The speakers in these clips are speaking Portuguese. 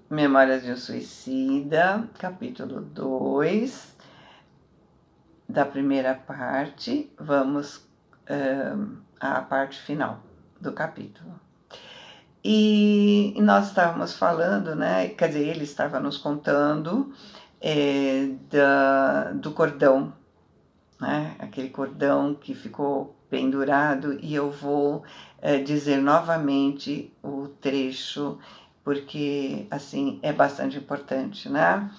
Memórias de um Suicida, capítulo 2, da primeira parte, vamos à parte final do capítulo. E nós estávamos falando, né? Quer dizer, ele estava nos contando do cordão, né? Aquele cordão que ficou pendurado, e eu vou dizer novamente o trecho, porque assim é bastante importante, né?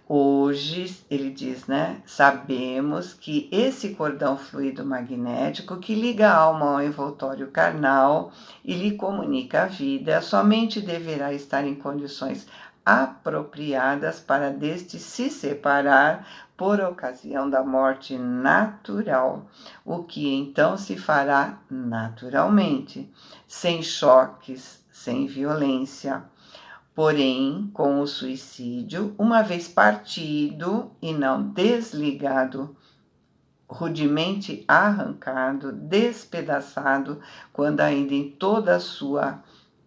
Hoje, ele diz, né? Sabemos que esse cordão fluido magnético que liga a alma ao envoltório carnal e lhe comunica a vida, somente deverá estar em condições apropriadas para deste se separar por ocasião da morte natural, o que então se fará naturalmente, sem choques, sem violência. Porém, com o suicídio, uma vez partido e não desligado, rudemente arrancado, despedaçado, quando ainda em toda a sua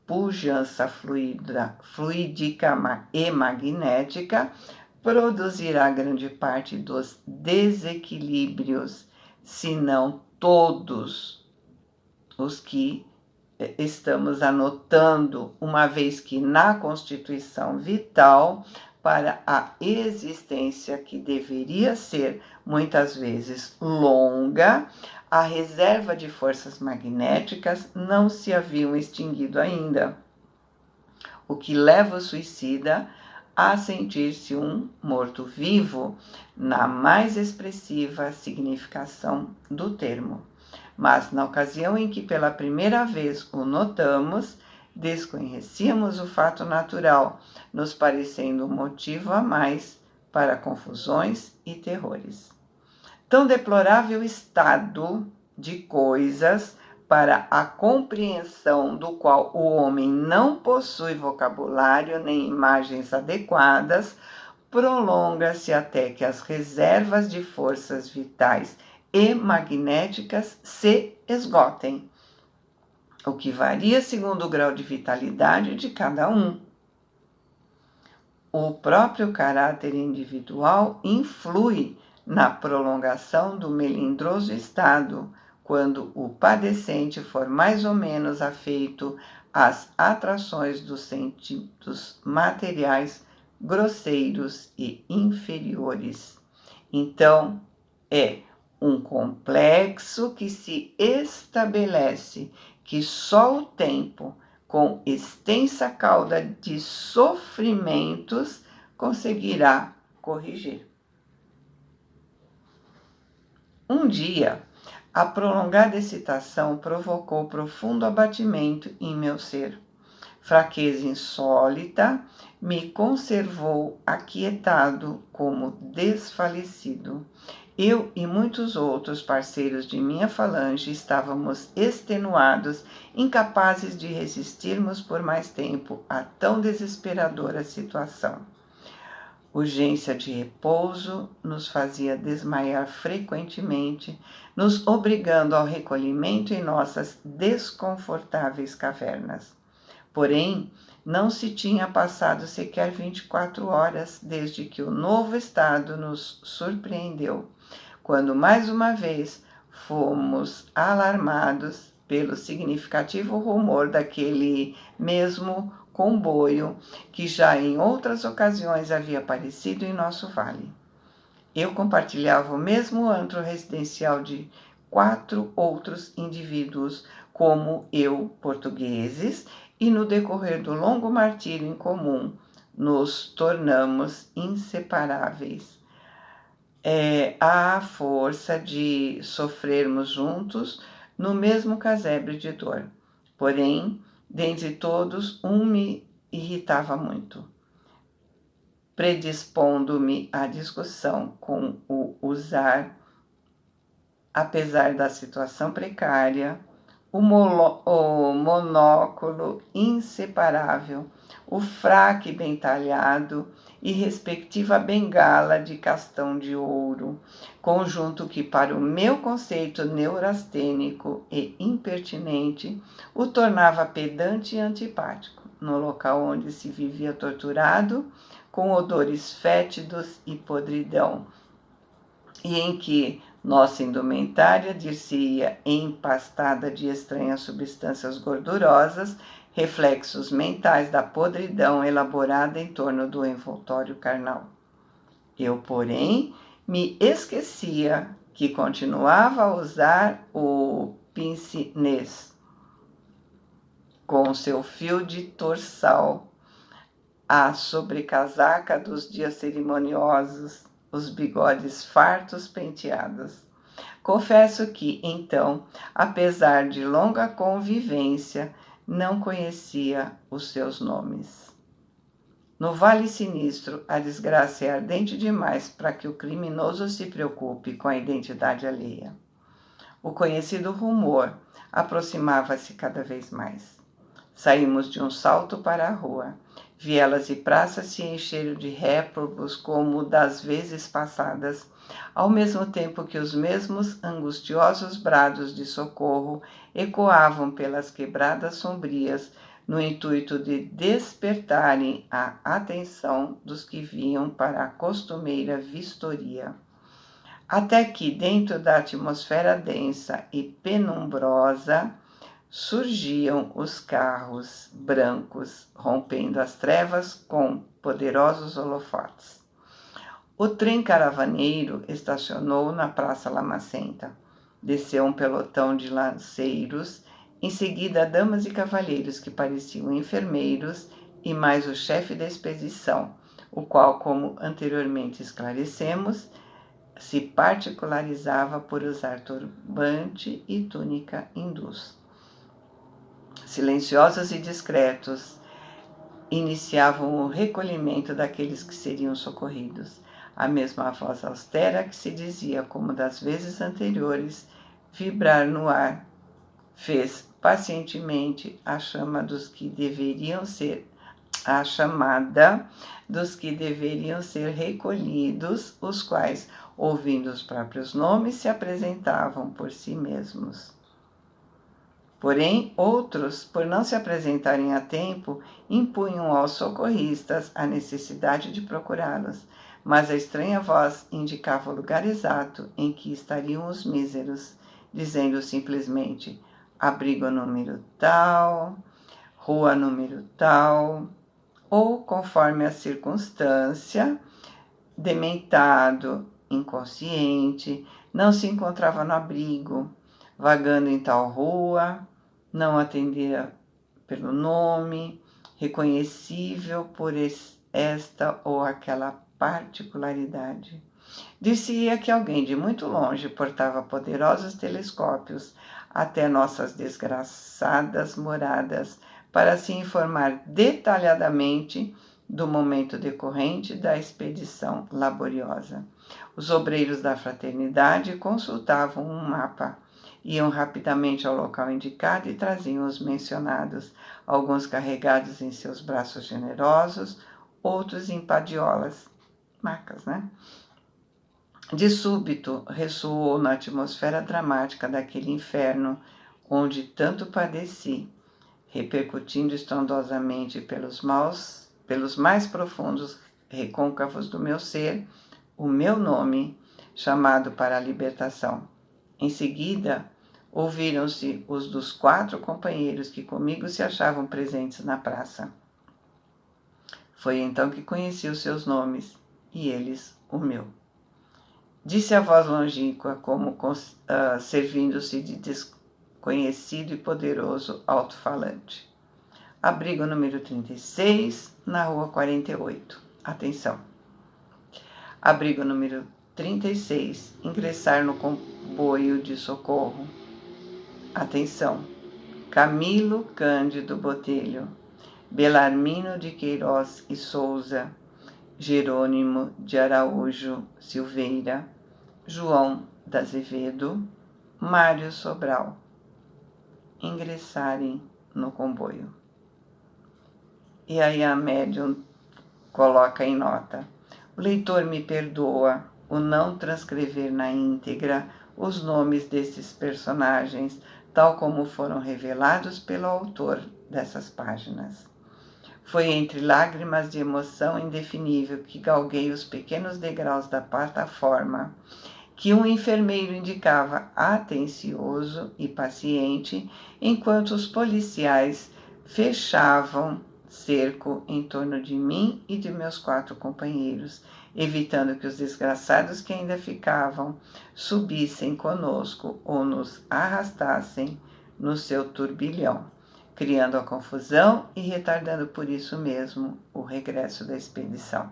pujança fluídica e magnética, produzirá grande parte dos desequilíbrios, se não todos os que estamos anotando, uma vez que na constituição vital para a existência que deveria ser muitas vezes longa, a reserva de forças magnéticas não se haviam extinguido ainda, o que leva o suicida a sentir-se um morto-vivo na mais expressiva significação do termo. Mas na ocasião em que pela primeira vez o notamos, desconhecíamos o fato natural, nos parecendo um motivo a mais para confusões e terrores. Tão deplorável estado de coisas para a compreensão do qual o homem não possui vocabulário nem imagens adequadas, prolonga-se até que as reservas de forças vitais e magnéticas se esgotem, o que varia segundo o grau de vitalidade de cada um. O próprio caráter individual influi na prolongação do melindroso estado, quando o padecente for mais ou menos afeito às atrações dos sentidos materiais grosseiros e inferiores. Então, é um complexo que se estabelece, que só o tempo, com extensa cauda de sofrimentos, conseguirá corrigir. Um dia, a prolongada excitação provocou profundo abatimento em meu ser. Fraqueza insólita me conservou aquietado como desfalecido. Eu e muitos outros parceiros de minha falange estávamos extenuados, incapazes de resistirmos por mais tempo a tão desesperadora situação. Urgência de repouso nos fazia desmaiar frequentemente, nos obrigando ao recolhimento em nossas desconfortáveis cavernas. Porém, não se tinha passado sequer 24 horas desde que o novo estado nos surpreendeu, quando mais uma vez fomos alarmados pelo significativo rumor daquele mesmo comboio que já em outras ocasiões havia aparecido em nosso vale. Eu compartilhava o mesmo antro residencial de 4 outros indivíduos como eu, portugueses, e no decorrer do longo martírio em comum, nos tornamos inseparáveis. A força de sofrermos juntos no mesmo casebre de dor. Porém, dentre todos, um me irritava muito, predispondo-me à discussão com o usar, apesar da situação precária, o monóculo inseparável, o fraque bem talhado e respectiva bengala de castão de ouro, conjunto que, para o meu conceito neurastênico e impertinente, o tornava pedante e antipático. no local onde se vivia torturado, com odores fétidos e podridão, e em que nossa indumentária dir-se-ia empastada de estranhas substâncias gordurosas, reflexos mentais da podridão elaborada em torno do envoltório carnal. Eu, porém, me esquecia que continuava a usar o pince-nez com seu fio de torçal, a sobrecasaca dos dias cerimoniosos, os bigodes fartos penteados. Confesso que, então, apesar de longa convivência, não conhecia os seus nomes. No Vale Sinistro, a desgraça é ardente demais para que o criminoso se preocupe com a identidade alheia. O conhecido rumor aproximava-se cada vez mais. Saímos de um salto para a rua. Vielas e praças se encheram de réprobos como das vezes passadas, ao mesmo tempo que os mesmos angustiosos brados de socorro ecoavam pelas quebradas sombrias, no intuito de despertarem a atenção dos que vinham para a costumeira vistoria. Até que, dentro da atmosfera densa e penumbrosa, surgiam os carros brancos, rompendo as trevas com poderosos holofotes. O trem caravaneiro estacionou na Praça Lamacenta. Desceu um pelotão de lanceiros, em seguida damas e cavalheiros que pareciam enfermeiros e mais o chefe da expedição, o qual, como anteriormente esclarecemos, se particularizava por usar turbante e túnica hindus. Silenciosos e discretos, iniciavam o recolhimento daqueles que seriam socorridos. A mesma voz austera que se dizia, como das vezes anteriores, vibrar no ar, fez pacientemente a chamada dos que deveriam ser recolhidos, os quais, ouvindo os próprios nomes, se apresentavam por si mesmos. Porém, outros, por não se apresentarem a tempo, impunham aos socorristas a necessidade de procurá-los, mas a estranha voz indicava o lugar exato em que estariam os míseros, dizendo simplesmente: abrigo número tal, rua número tal, ou, conforme a circunstância, dementado, inconsciente, não se encontrava no abrigo, vagando em tal rua, não atendia pelo nome, reconhecível por esta ou aquela particularidade. Dizia que alguém de muito longe portava poderosos telescópios até nossas desgraçadas moradas para se informar detalhadamente do momento decorrente da expedição laboriosa. Os obreiros da fraternidade consultavam um mapa, iam rapidamente ao local indicado e traziam os mencionados, alguns carregados em seus braços generosos, outros em padiolas, macas, né? De súbito, ressoou na atmosfera dramática daquele inferno onde tanto padeci, repercutindo estrondosamente pelos mais profundos recôncavos do meu ser, o meu nome, chamado para a libertação. Em seguida, ouviram-se os dos 4 companheiros que comigo se achavam presentes na praça. Foi então que conheci os seus nomes, e eles o meu. Disse a voz longínqua, como servindo-se de desconhecido e poderoso alto-falante. Abrigo número 36, na rua 48. Atenção. Abrigo número 36, ingressar no comboio de socorro. Atenção. Camilo Cândido Botelho, Belarmino de Queiroz e Souza, Jerônimo de Araújo Silveira, João da Azevedo, Mário Sobral. Ingressarem no comboio. E aí a médium coloca em nota: o leitor me perdoa o não transcrever na íntegra os nomes desses personagens, tal como foram revelados pelo autor dessas páginas. Foi entre lágrimas de emoção indefinível que galguei os pequenos degraus da plataforma que um enfermeiro indicava atencioso e paciente, enquanto os policiais fechavam cerco em torno de mim e de meus 4 companheiros, evitando que os desgraçados que ainda ficavam subissem conosco ou nos arrastassem no seu turbilhão, criando a confusão e retardando por isso mesmo o regresso da expedição.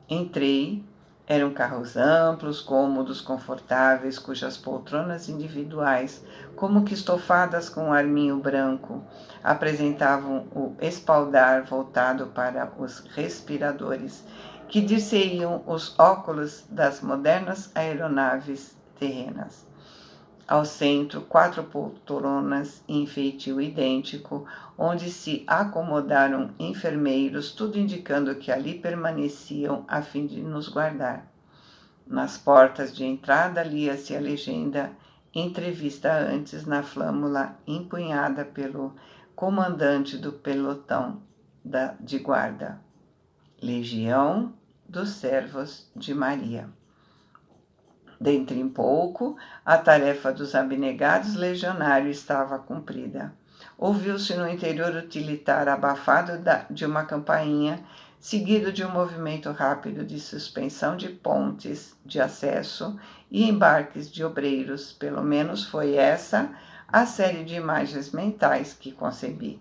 Entrei. Eram carros amplos, cômodos, confortáveis, cujas poltronas individuais, como que estofadas com um arminho branco, apresentavam o espaldar voltado para os respiradores, que dir-se-iam os óculos das modernas aeronaves terrenas. Ao centro, 4 poltronas em feitio idêntico, onde se acomodaram enfermeiros, tudo indicando que ali permaneciam a fim de nos guardar. Nas portas de entrada lia-se a legenda entrevista antes na flâmula empunhada pelo comandante do pelotão de guarda. Legião dos Servos de Maria. Dentro em pouco, a tarefa dos abnegados legionários estava cumprida. Ouviu-se no interior o tilitar abafado de uma campainha, seguido de um movimento rápido de suspensão de pontes de acesso e embarques de obreiros. Pelo menos foi essa a série de imagens mentais que concebi.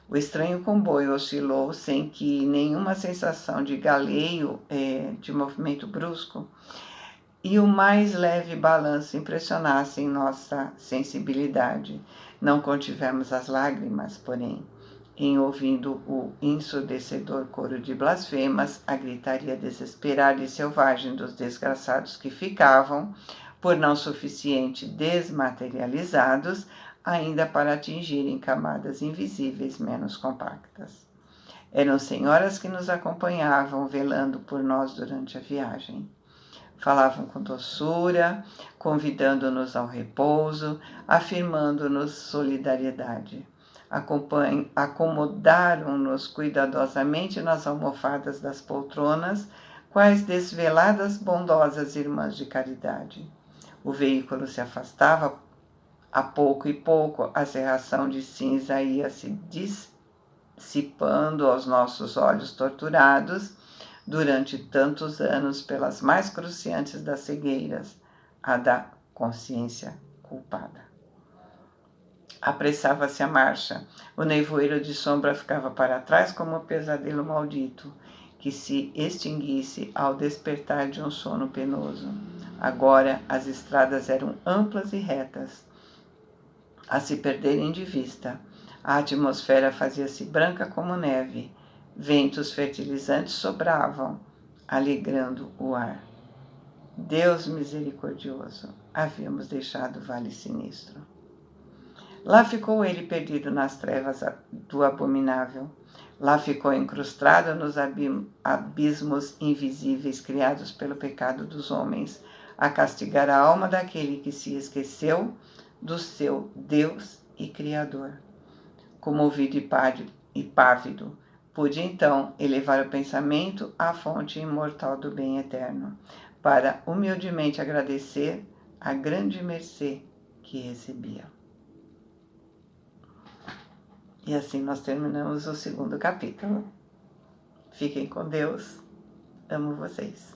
O estranho comboio oscilou sem que nenhuma sensação de galeio, de movimento brusco, e o mais leve balanço impressionassem nossa sensibilidade. Não contivemos as lágrimas, porém, em ouvindo o ensurdecedor coro de blasfemas, a gritaria desesperada e selvagem dos desgraçados que ficavam, por não suficiente desmaterializados, ainda para atingirem camadas invisíveis menos compactas. Eram senhoras que nos acompanhavam, velando por nós durante a viagem. Falavam com doçura, convidando-nos ao repouso, afirmando-nos solidariedade. Acomodaram-nos cuidadosamente nas almofadas das poltronas, quais desveladas, bondosas irmãs de caridade. O veículo se afastava, a pouco e pouco a cerração de cinza ia se dissipando aos nossos olhos torturados, durante tantos anos pelas mais cruciantes das cegueiras, a da consciência culpada. Apressava-se a marcha, o nevoeiro de sombra ficava para trás como um pesadelo maldito, que se extinguisse ao despertar de um sono penoso. Agora as estradas eram amplas e retas, a se perderem de vista. A atmosfera fazia-se branca como neve. Ventos fertilizantes sobravam, alegrando o ar. Deus misericordioso, havíamos deixado o vale sinistro. Lá ficou ele perdido nas trevas do abominável. Lá ficou incrustado nos abismos invisíveis criados pelo pecado dos homens, a castigar a alma daquele que se esqueceu do seu Deus e Criador. Comovido e pávido, pude então elevar o pensamento à fonte imortal do bem eterno, para humildemente agradecer a grande mercê que recebia. E assim nós terminamos o 2º capítulo. Fiquem com Deus. Amo vocês.